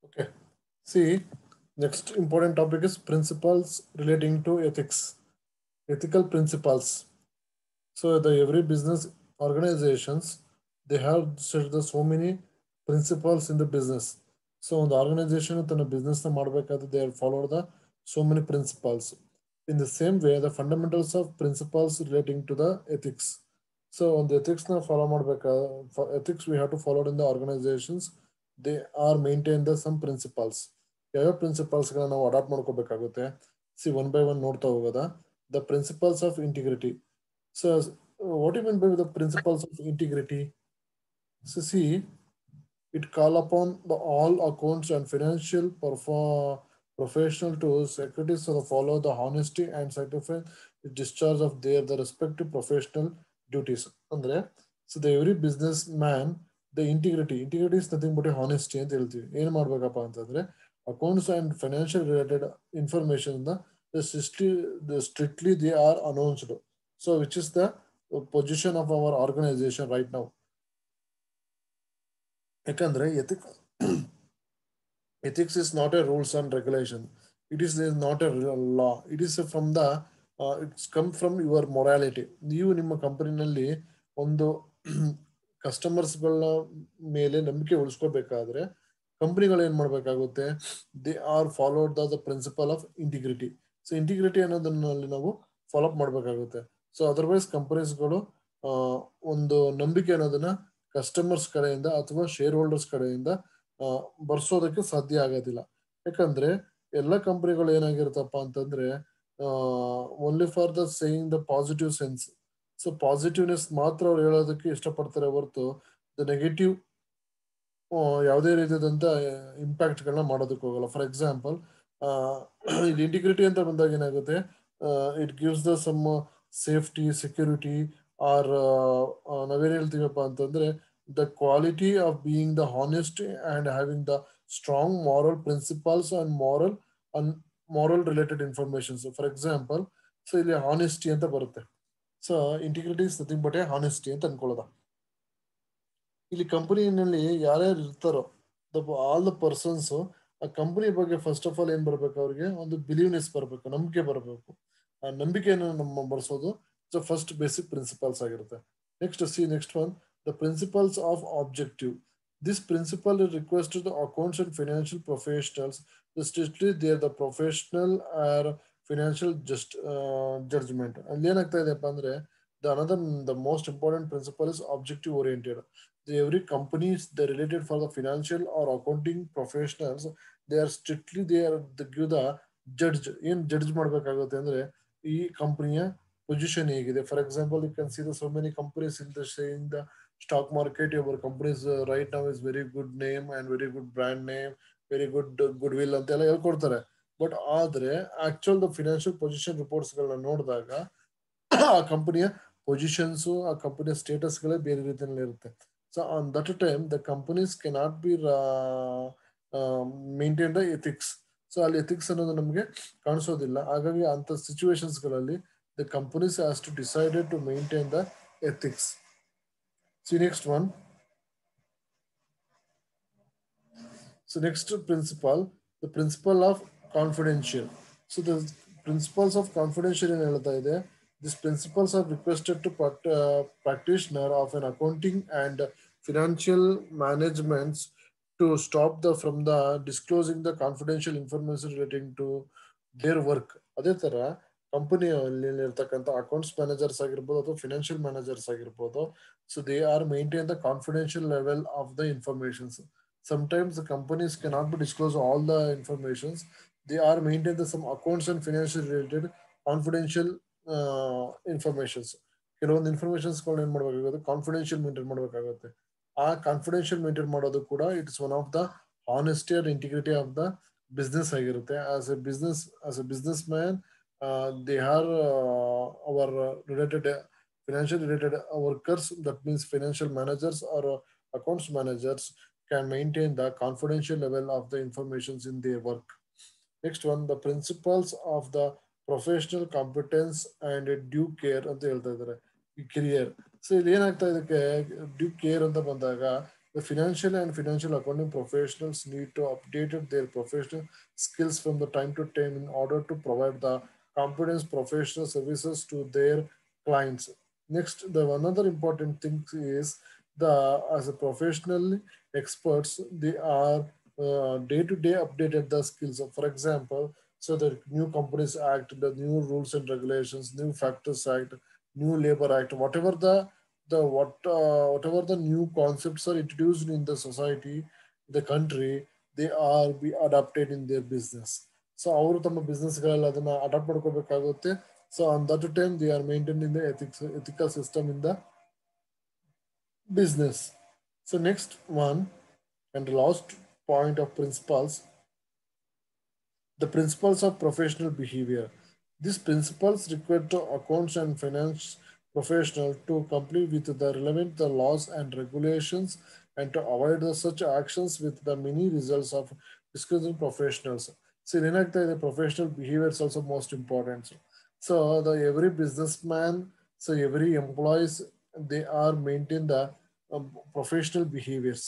Okay. See, next important topic is principles relating to ethics, ethical principles. So the every business organizations they have set the so many principles in the business. So the organization ತನ್ನ business ನ ಮಾಡಬೇಕಾದ್ರೆ they have followed the so many principles. In the same way, the fundamentals of principles relating to the ethics. So on the ethics na follow ಮಾಡಬೇಕಾದ್ರೆ for ethics we have to follow in the organizations. They are maintained the some principles. ಯಾವ ಪ್ರಿನ್ಸಿಪಲ್ಸ್ಗಳನ್ನ ನಾವು adapt ಮಾಡ್ಕೋಬೇಕಾಗುತ್ತೆ C one by one ನೋಡ್ತಾ ಹೋಗೋದ the principles of integrity. So, what do you mean by the principles of integrity? So, see, it call upon the all accounts and financial professional to secretaries to follow the honesty and satisfy the discharge of their respective professional duties. Andre, so the every businessman, the integrity is nothing but a honesty ಅಂತ ಹೇಳ್ತೀವಿ. ಏನು ಮಾಡ್ಬೇಕಪ್ಪ ಅಂತಂದ್ರೆ accounts and financial related information strictly they are announced. So, which is the position of our organization right now? ಯಾಕಂದ್ರೆ ethics is not a rules and regulation. It is not a law. It is from the it's come from your morality. ನೀವು ನಿಮ್ಮ ಕಂಪನಿನಲ್ಲಿ ಒಂದು ಕಸ್ಟಮರ್ಸ್ಗಳ ಮೇಲೆ ನಂಬಿಕೆ ಉಳಿಸ್ಕೋಬೇಕಾದ್ರೆ ಕಂಪನಿಗಳು ಏನ್ ಮಾಡಬೇಕಾಗುತ್ತೆ they are followed the principle of integrity. So integrity ಅನ್ನೋದನ್ನಲ್ಲಿ ನಾವು ಫಾಲೋ ಅಪ್ ಮಾಡಬೇಕಾಗುತ್ತೆ. ಸೊ ಅದರ್ವೈಸ್ ಕಂಪನೀಸ್ಗಳು ಒಂದು ನಂಬಿಕೆ ಅನ್ನೋದನ್ನ ಕಸ್ಟಮರ್ಸ್ ಕಡೆಯಿಂದ ಅಥವಾ ಶೇರ್ ಹೋಲ್ಡರ್ಸ್ ಕಡೆಯಿಂದ ಬರ್ಸೋದಕ್ಕೆ ಸಾಧ್ಯ ಆಗೋದಿಲ್ಲ. ಯಾಕಂದ್ರೆ ಎಲ್ಲ ಕಂಪನಿಗಳು ಏನಾಗಿರುತ್ತಪ್ಪ ಅಂತಂದ್ರೆ only for the saying the positive sense. So positiveness ಮಾತ್ರ ಅವ್ರು ಹೇಳೋದಕ್ಕೆ ಇಷ್ಟಪಡ್ತಾರೆ ಹೊರತು ದ ನೆಗೆಟಿವ್ ಯಾವುದೇ ರೀತಿಯಾದಂಥ ಇಂಪ್ಯಾಕ್ಟ್ಗಳನ್ನ ಮಾಡೋದಕ್ಕೆ ಹೋಗಲ್ಲ. ಫಾರ್ ಎಕ್ಸಾಂಪಲ್ ಇದು ಇಂಟಿಗ್ರಿಟಿ ಅಂತ ಬಂದಾಗ ಏನಾಗುತ್ತೆ it gives the some safety security or ನಾವೇನು ಹೇಳ್ತೀವಪ್ಪ ಅಂತಂದ್ರೆ the quality of being the honest and having the strong moral principles and moral related informations. For example so ಇಲ್ಲಿ ಹಾನೆಸ್ಟಿ ಅಂತ ಬರುತ್ತೆ. So integrity is nothing but a honesty ಅಂತ ಅನ್ಕೊಳ್ಳೋದ. ಇಲ್ಲಿ ಕಂಪನಿನಲ್ಲಿ ಯಾರ್ಯಾರು ಇರ್ತಾರೋ ಆಲ್ ದ ಪರ್ಸನ್ಸ್ ಆ ಕಂಪನಿ ಬಗ್ಗೆ ಫಸ್ಟ್ ಆಫ್ ಆಲ್ ಏನ್ ಬರ್ಬೇಕು ಅವ್ರಿಗೆ ಒಂದು ಬಿಲೀವ್ನೆಸ್ ಬರಬೇಕು, ನಂಬಿಕೆ ಬರಬೇಕು. ಆ ನಂಬಿಕೆಯನ್ನು ನಮ್ಮ ಬರ್ಸೋದು ಫಸ್ಟ್ ಬೇಸಿಕ್ ಪ್ರಿನ್ಸಿಪಲ್ಸ್ ಆಗಿರುತ್ತೆ. Next one the principles of objective. This principle request to the accounts and financial professionals strictly there the professional or financial judgment. ಅಲ್ಲಿ ಏನಾಗ್ತಾ ಇದೆಯಪ್ಪ ಅಂದ್ರೆ the most important principle is objective oriented. Every companies they related for the financial or accounting professionals they are strictly they give the judge ಏನ್ judge ಮಾಡ್ಬೇಕಾಗುತ್ತೆ ಅಂದ್ರೆ ಈ ಕಂಪನಿಯ position ಹೇಗಿದೆ. For example you can see the so many companies in the stock market. Your companies right now is very good name and very good brand name, very good will ಅಂತೆಲ್ಲ ಹೇಳ್ಕೊಡ್ತಾರೆ. But ಆದ್ರೆ actual the financial position reports ಗಳನ್ನ ನೋಡಿದಾಗ ಆ ಕಂಪನಿಯ positions ಆ ಕಂಪನಿಯ ಸ್ಟೇಟಸ್ಗಳೇ ಬೇರೆ ರೀತಿಯಲ್ಲಿ ಇರುತ್ತೆ. So on that time the companies cannot be maintain the ethics. So ಅಲ್ಲಿ ಎಥಿಕ್ಸ್ ಅನ್ನೋದು ನಮಗೆ ಕಾಣಿಸೋದಿಲ್ಲ. ಹಾಗಾಗಿ ಅಂತ ಸಿಚುವೇಶನ್ಸ್ ಗಳಲ್ಲಿ the companies has to decided to maintain the ethics. See next one. So next principle, the principle of confidential. So the principles of confidential in ಹೇಳ್ತಾ ಇದೆ. These principles are requested to practitioner of an accounting and financial managements to stop from the disclosing the confidential information relating to their work. ಅದೇ ತರ ಕಂಪನಿಯಲ್ಲಿ ಇರ್ತಕ್ಕಂಥ accounts managers ಆಗಿರ್ಬೋದು ಅಥವಾ financial managers ಆಗಿರ್ಬೋದು, so they are maintain the confidential level of the informations. Sometimes the companies cannot be disclose all the informations. They are maintain the some accounts and financial related confidential informations. ಕೆಲವೊಂದು informations ಏನ್ ಮಾಡ್ಬೇಕಾಗುತ್ತೆ confidential maintain ಮಾಡ್ಬೇಕಾಗುತ್ತೆ. ಆ confidential maintain ಮಾಡೋದು ಕೂಡ it's one of the honesty and integrity of the business ಆಗಿರುತ್ತೆ. As a business man they are our related financial related workers, that means financial managers or accounts managers can maintain the confidential level of the informations in their work. Next one, the principles of the professional competence and due care ಅಂತ ಹೇಳ್ತಾ ಇದ್ದಾರೆ ಈ career. So ಇಲ್ಲಿ ಏನಾಗ್ತಾ ಇದಕ್ಕೆ due care ಅಂತ ಬಂದಾಗ The financial and financial accounting professionals need to update their professional skills from the time to time in order to provide the competence professional services to their clients. Next, the another important thing is the as a professional experts, they are day to day updated the skills. For example, so the new companies act, the new rules and regulations, new factors act, new labor act, whatever whatever the new concepts are introduced in the society, the country, they are be adapted in their business. So ಅವರು ತಮ್ಮ business ಗಳಲ್ಲಿ ಅದನ್ನ adapt ಮಾಡ್ಕೋಬೇಕಾಗುತ್ತೆ. So on that time they are maintaining the ethical system in the business. So next one and the last point of principles, the principles of professional behavior. These principles require the accounts and finance professional to comply with the relevant the laws and regulations and to avoid such actions with the many results of discussing professionals. See, the professional behavior is also most important. So the every businessman, so every employees, they are maintain the professional behaviors.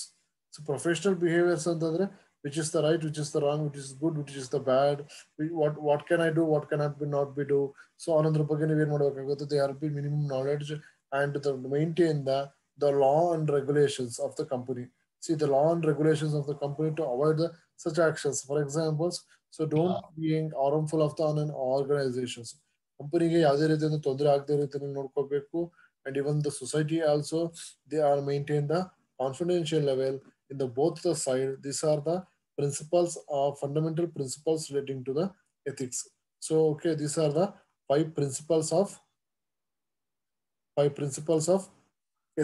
So professional behaviors ಅಂತಂದ್ರೆ which is the right, which is the wrong, which is good, which is the bad, what can I do, what cannot be not be do. So ಅನ್ನೋದ್ರ ಬಗ್ಗೆ ನೀವೇನ್ ಮಾಡಬೇಕಾಗುತ್ತೆ, they are be minimum knowledge and the maintain the law and regulations of the company. See the law and regulations of the company to avoid the such actions. For examples, so don't being harmful of the organizations. ಕಂಪನಿಗೆ ಯಾವುದೇ ರೀತಿಯಿಂದ ತೊಂದರೆ ಆಗದೆ ರೀತಿಯಲ್ಲಿ ನೋಡ್ಕೋಬೇಕು. And even the society also, they are maintain the confidential level in the both the side. These are the principles of fundamental principles relating to the ethics. So okay, these are the five principles of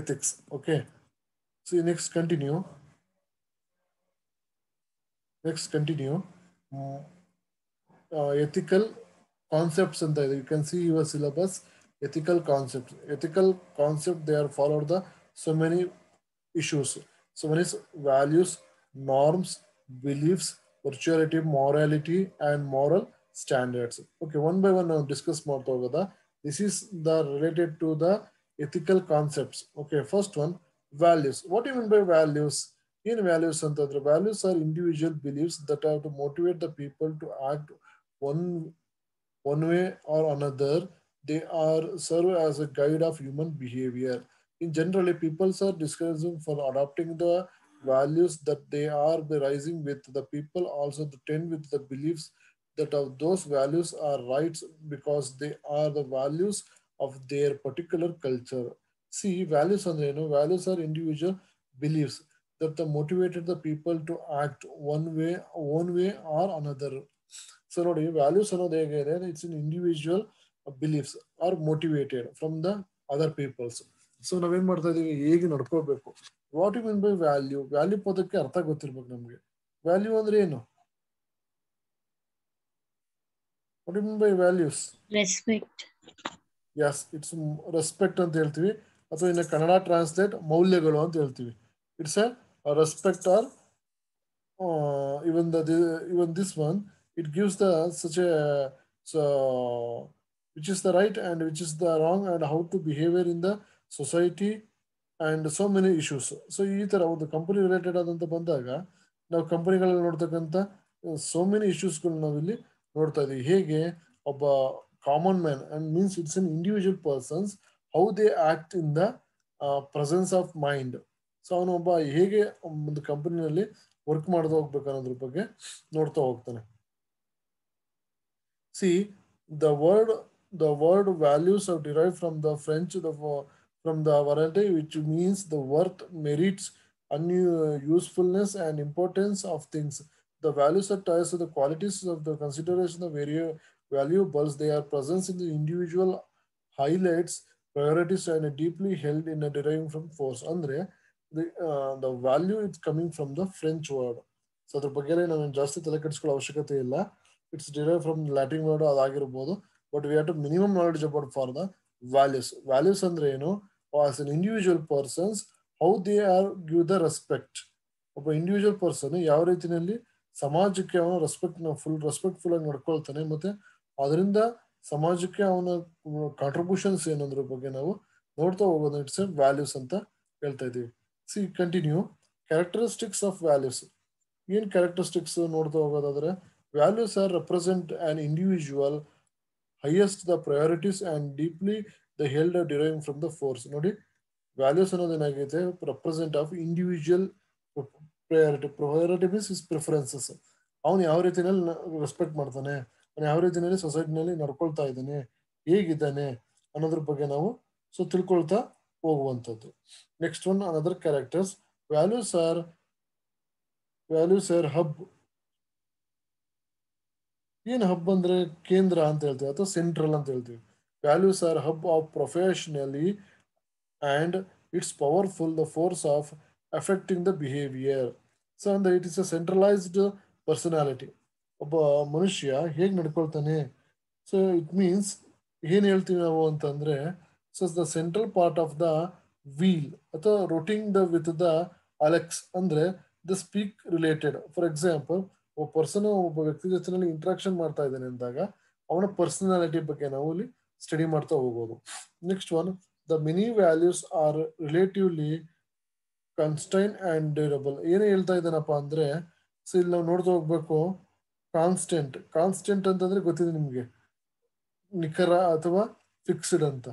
ethics. Okay, so next continue. Ethical concepts and you can see your syllabus. Ethical concept, they are followed the so many issues. So one is values, norms, beliefs, virtuality, morality, and moral standards. Okay, one by one now discuss more together. This is the related to the ethical concepts. Okay, first one, values. What do you mean by values? In values, Santadra, values are individual beliefs that have to motivate the people to act one one way or another. They are serve as a guide of human behavior. In generally, people are discussing for adopting the values that they are the rising with the people also the tend with the beliefs that of those values are rights because they are the values of their particular culture. See, values are values are individual beliefs that the motivated the people to act one way or another. So ನೋಡಿ values ಅನ್ನೋದು ಹೇಗೆ ಇದೆ, it's an individual beliefs are motivated from the other peoples. So ನಾವೇನ್ ಮಾಡ್ತಾ ಇದೀವಿ, ಹೇಗೆ ನಡ್ಕೋಬೇಕು. What you mean by value? Value ಪದಕ್ಕೆ ಅರ್ಥ ಗೊತ್ತಿರ್ಬೇಕು ನಮ್ಗೆ. ವ್ಯಾಲ್ಯೂ ಅಂದ್ರೆ ಏನು? What you mean by values? Respect. Yes, it's respect ಅಂತ ಹೇಳ್ತೀವಿ, ಅಥವಾ ಇನ್ನು ಕನ್ನಡ ಟ್ರಾನ್ಸ್ಲೇಟ್ ಮೌಲ್ಯಗಳು ಅಂತ ಹೇಳ್ತೀವಿ. It's a respect or even this one, it gives the such a so which is the right and which is the wrong and how to behavior in the society and so many issues. So ಈ ತರ ಒಂದು company related ಆದಂತ ಬಂದಾಗ ನಾವು ಕಂಪನಿಗಳಲ್ಲಿ ನೋಡ್ತಕ್ಕಂಥ so many ಇಶ್ಯೂಸ್ಗಳು ನಾವಿಲ್ಲಿ ನೋಡ್ತಾ ಇದೀವಿ. ಹೇಗೆ ಒಬ್ಬ common man and means it's an individual persons how they act in the presence of mind. So ಅವನು ಒಬ್ಬ ಹೇಗೆ ಒಂದು ಕಂಪನಿನಲ್ಲಿ ವರ್ಕ್ ಮಾಡ್ತಾ ಹೋಗ್ಬೇಕು ಅನ್ನೋದ್ರ ಬಗ್ಗೆ ನೋಡ್ತಾ ಹೋಗ್ತಾನೆ. See, the word values are derived from the French from the variety, which means the worth, merits, usefulness, and importance of things. The values are ties to the qualities of the consideration of valuables. They are present in the individual highlights, priorities, and deeply held in a deriving from force. Andre, the value is coming from the French word. So ಅದ್ರ ಬಗ್ಗೆ ನಾವು ಜಾಸ್ತಿ ತಲೆ ಕೆಡಿಸ್ಕೊಳ್ಳೋ ಅವಶ್ಯಕತೆ ಇಲ್ಲ. It's derive from Latin word ಅದಾಗಿರ್ಬೋದು. But we have to minimum knowledge about for the values. Values ಅಂದ್ರೆ ಏನು? As an individual persons how they are give the respect. ಒಬ್ಬ ಇಂಡಿವಿಜುವಲ್ ಪರ್ಸನ್ ಯಾವ ರೀತಿಯಲ್ಲಿ ಸಮಾಜಕ್ಕೆ ಅವನು ರೆಸ್ಪೆಕ್ಟ್ಫುಲ್ ಆಗಿ ನಡ್ಕೊಳ್ತಾನೆ, ಮತ್ತೆ ಅದರಿಂದ ಸಮಾಜಕ್ಕೆ ಅವನ ಕಾಂಟ್ರಿಬ್ಯೂಷನ್ಸ್ ಏನಂದ್ರ ಬಗ್ಗೆ ನಾವು ನೋಡ್ತಾ ಹೋಗೋದು. ಇಟ್ಸ್ ವ್ಯಾಲ್ಯೂಸ್ ಅಂತ ಹೇಳ್ತಾ ಇದೀವಿ. See continue. Characteristics of values. ಏನ್ ಕ್ಯಾರೆಕ್ಟರಿಸ್ಟಿಕ್ಸ್ ನೋಡ್ತಾ ಹೋಗೋದಾದ್ರೆ, values are represent an individual highest the priorities and deeply the held deriving from the force. ನೋಡಿ, ವ್ಯಾಲ್ಯೂಸ್ ಅನ್ನೋದು ಏನಾಗೈತೆ, represent of individual priority. Priority means is preferences. ಅವನು ಯಾವ ರೀತಿಯಲ್ಲಿ respect ಮಾಡ್ತಾನೆ, ಅವನು ಯಾವ ರೀತಿಯಲ್ಲಿ ಸೊಸೈಟಿನಲ್ಲಿ ನಡ್ಕೊಳ್ತಾ ಇದ್ದಾನೆ, ಹೇಗಿದ್ದಾನೆ ಅನ್ನೋದ್ರ ಬಗ್ಗೆ ನಾವು ತಿಳ್ಕೊಳ್ತಾ ಹೋಗುವಂಥದ್ದು. Next one, another characters. Values are hub. ಏನ್ ಹಬ್ ಅಂದ್ರೆ ಕೇಂದ್ರ ಅಂತ ಹೇಳ್ತೀವಿ ಅಥವಾ ಸೆಂಟ್ರಲ್ ಅಂತ ಹೇಳ್ತೀವಿ. Values are hub of professionally and it's powerful the force of affecting the behaviour. So ಅಂದ್ರೆ it is a centralised personality. ಒಬ್ಬ ಮನುಷ್ಯ ಹೇಗೆ ನಡ್ಕೊಳ್ತಾನೆ, ಸೊ ಇಟ್ ಮೀನ್ಸ್ ಏನ್ ಹೇಳ್ತೀವಿ ನಾವು ಅಂತಂದ್ರೆ, so the central part of the wheel ಅಥವಾ ರೋಟಿಂಗ್ ದ ವಿತ್ ದ ಅಲೆಕ್ಸ್ ಅಂದ್ರೆ the speak related. For example, ಒಬ್ಬ ಪರ್ಸನ್ ಒಬ್ಬ ವ್ಯಕ್ತಿ ಜೊತೆನಲ್ಲಿ ಇಂಟ್ರಾಕ್ಷನ್ ಮಾಡ್ತಾ ಇದ್ದಾನೆ ಅಂದಾಗ ಅವನ ಪರ್ಸನಾಲಿಟಿ ಬಗ್ಗೆ ನಾವು ಇಲ್ಲಿ ಸ್ಟಡಿ ಮಾಡ್ತಾ ಹೋಗೋದು. Next one, the many values are relatively constant and durable. ಏನೇ ಹೇಳ್ತಾ ಇದ್ದಾನಪ್ಪ ಅಂದ್ರೆ, ಸೊ ಇಲ್ಲಿ ನಾವು ನೋಡ್ತಾ ಹೋಗ್ಬೇಕು. ಕಾನ್ಸ್ಟೆಂಟ್ ಅಂತಂದ್ರೆ ಗೊತ್ತಿದೆ ನಿಮ್ಗೆ, ನಿಖರ ಅಥವಾ ಫಿಕ್ಸ್ಡ್ ಅಂತ.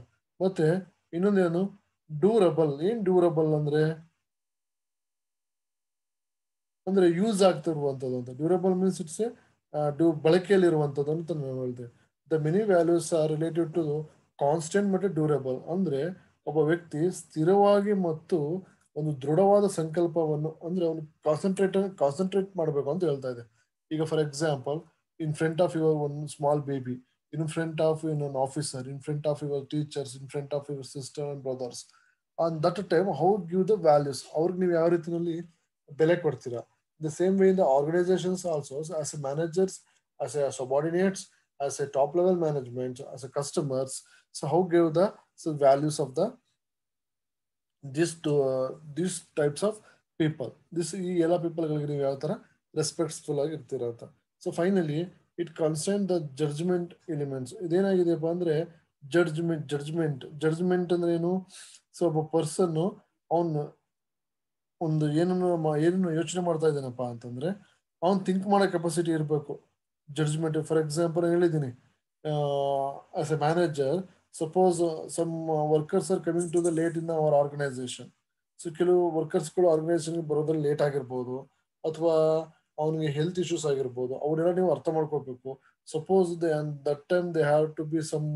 ಮತ್ತೆ ಇನ್ನೊಂದೇನು, ಡ್ಯೂರಬಲ್. ಏನ್ ಡ್ಯೂರಬಲ್ ಅಂದ್ರೆ ಯೂಸ್ ಆಗ್ತಿರುವಂಥದ್ದು ಅಂತ. ಡ್ಯೂರಬಲ್ ಮೀನ್ಸ್ ಇಟ್ಸ್ ಬಳಕೆಯಲ್ಲಿ ಇರುವಂಥದ್ದು ಅಂತ ನಾನು ಹೇಳ್ತೇವೆ. The many values are related to constant ಮತ್ತೆ ಡ್ಯೂರಬಲ್. ಅಂದ್ರೆ ಒಬ್ಬ ವ್ಯಕ್ತಿ ಸ್ಥಿರವಾಗಿ ಮತ್ತು ಒಂದು ದೃಢವಾದ ಸಂಕಲ್ಪವನ್ನು, ಅಂದ್ರೆ ಅವನು ಕಾನ್ಸಂಟ್ರೇಟ್ ಮಾಡಬೇಕು ಅಂತ ಹೇಳ್ತಾ ಇದೆ. ಈಗ for example, in front of your one small baby, in front of in an officer, in front of your teachers, in front of your sister and brothers. On that time how give the values, ಅವ್ರಿಗೆ ನೀವು ಯಾವ ರೀತಿಯಲ್ಲಿ ಬೆಲೆ ಕೊಡ್ತೀರಾ. The same way in the organizations also, as a managers, as a subordinates, as a top level management, as a customers. So how give the values of the these types of people. This ಈ ಎಲ್ಲ people ಗಳಿಗೆ ನೀವು ಯಾವ ತರ respectful ಆಗಿ ಇರ್ತೀರಾ ಅಂತ. So finally it concern the judgement elements. ಇದೇನಾಗಿದೆಯಪ್ಪ ಅಂದ್ರೆ ಜಡ್ಜ್ಮೆಂಟ್ ಅಂದ್ರೆ ಏನು. ಸೊ ಒಬ್ಬ ಪರ್ಸನ್ ಅವನು ಒಂದು ಏನನ್ನು ಯೋಚನೆ ಮಾಡ್ತಾ ಇದ್ದಾನಪ್ಪ ಅಂತಂದ್ರೆ ಅವ್ನು ಥಿಂಕ್ ಮಾಡೋ ಕೆಪಾಸಿಟಿ ಇರಬೇಕು. ಜಡ್ಜ್ಮೆಂಟ್, ಫಾರ್ ಎಕ್ಸಾಂಪಲ್ ಹೇಳಿದ್ದೀನಿ, as a manager, suppose some workers are coming to the late in our organisation. So ಕೆಲವು ವರ್ಕರ್ಸ್ಗಳು ಆರ್ಗನೈಸೇಷನ್ಗೆ ಬರೋದ್ರಲ್ಲಿ ಲೇಟ್ ಆಗಿರ್ಬೋದು, ಅಥವಾ ಅವನಿಗೆ ಹೆಲ್ತ್ ಇಶ್ಯೂಸ್ ಆಗಿರ್ಬೋದು. ಅವನ್ನೆಲ್ಲ ನೀವು ಅರ್ಥ ಮಾಡ್ಕೋಬೇಕು. Suppose that time they have to be some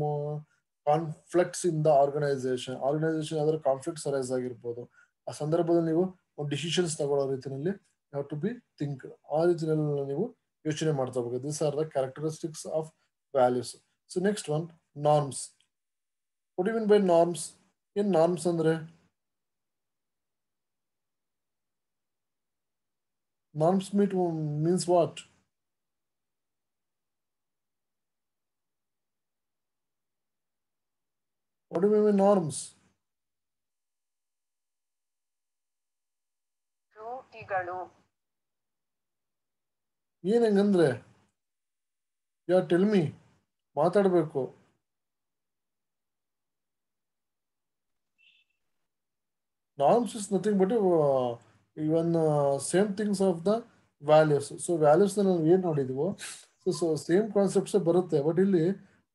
conflicts in the organisation ಯಾವ್ದಾದ್ರು ಕಾನ್ಫ್ಲಿಕ್ಟ್ಸ್ ಅರೈಸ್ ಆಗಿರ್ಬೋದು. ಆ ಸಂದರ್ಭದಲ್ಲಿ ನೀವು ಡಿಸಿಷನ್ಸ್ ತಗೊಳ್ಳೋ ರೀತಿಯಲ್ಲಿ ಹ್ಯಾವ್ ಟು ಬಿ ಥಿಂಕ್. ಆ ರೀತಿಯಲ್ಲಿ ನೀವು ಯೋಚನೆ ಮಾಡ್ತಾ ಹೋಗ್ಬೇಕು. This are the characteristics of values. So next one, norms. What you mean by norms? ಏನ್ ನಾರ್ಮ್ಸ್ ಅಂದ್ರೆ? Norms means what? What you mean by norms? ಏನ್ ಹೆಂಗಂದ್ರೆ? ಯಾ ಟೆಲ್ ಮಿ, ಮಾತಾಡಬೇಕು. Norms is nothing but even same things of the values. So values ನಾವು ಏನು ನೋಡಿದ್ವೋ, so same concepts ಬರುತ್ತೆ. But ಇಲ್ಲಿ